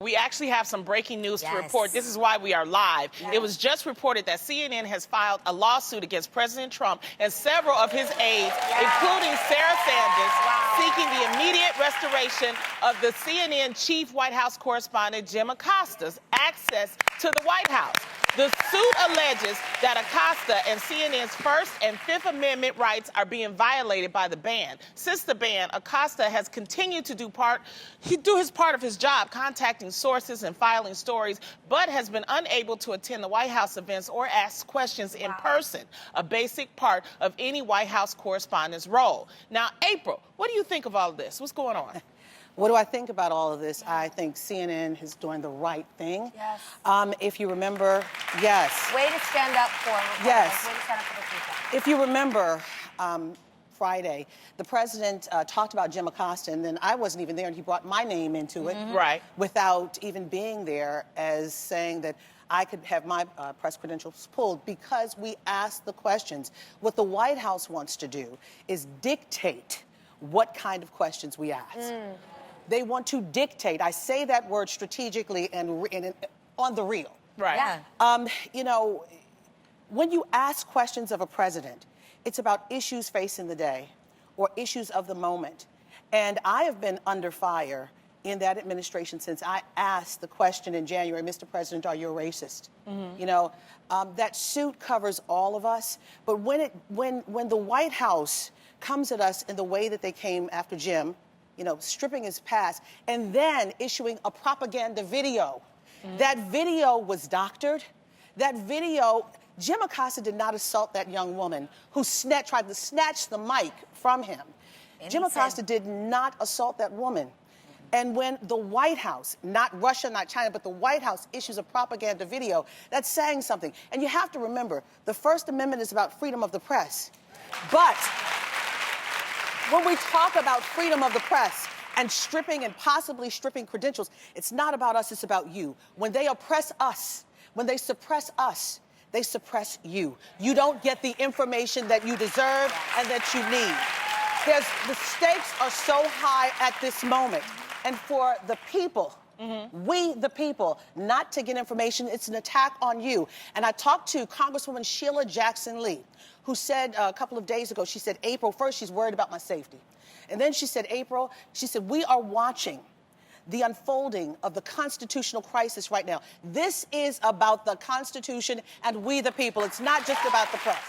We actually have some breaking news to Yes. report. This is why we are live. Yes. It was just reported that CNN has filed a lawsuit against President Trump and several of his aides, including Sarah Sanders, seeking the immediate restoration of the CNN chief White House correspondent Jim Acosta's access to the White House. The suit alleges that Acosta and CNN's First and Fifth Amendment rights are being violated by the ban. Since the ban, Acosta has continued to do his part of his job, contacting sources and filing stories, but has been unable to attend the White House events or ask questions in person, a basic part of any White House correspondent's role. Now, April, what do you think of all of this? What's going on? What do I think about all of this? I think CNN is doing the right thing. Yes. If you remember, yes. Way to stand up for reporters. Yes. Way to stand up for the people. If you remember, Friday, the president talked about Jim Acosta, and then I wasn't even there, and he brought my name into it. Right. Without even being there, as saying that I could have my press credentials pulled because we asked the questions. What the White House wants to do is dictate what kind of questions we ask. They want to dictate. I say that word strategically and on the real. Right. Yeah. You know, when you ask questions of a president, it's about issues facing the day or issues of the moment. And I have been under fire in that administration since I asked the question in January, Mr. President, are you a racist? You know, that suit covers all of us. But when the White House comes at us in the way that they came after Jim, you know, stripping his past, and then issuing a propaganda video. That video was doctored. That video, Jim Acosta did not assault that young woman who tried to snatch the mic from him. And Jim Acosta did not assault that woman. And when the White House, not Russia, not China, but the White House issues a propaganda video, that's saying something. And you have to remember, the First Amendment is about freedom of the press. But when we talk about freedom of the press and stripping and possibly stripping credentials, it's not about us, it's about you. When they oppress us, when they suppress us, they suppress you. You don't get the information that you deserve and that you need. The stakes are so high at this moment. And for the people, we, the people, not to get information, it's an attack on you. And I talked to Congresswoman Sheila Jackson Lee, who said a couple of days ago, she said, April, first she's worried about my safety. And then she said, April, she said, we are watching the unfolding of the constitutional crisis right now. This is about the Constitution and we, the people. It's not just about the press.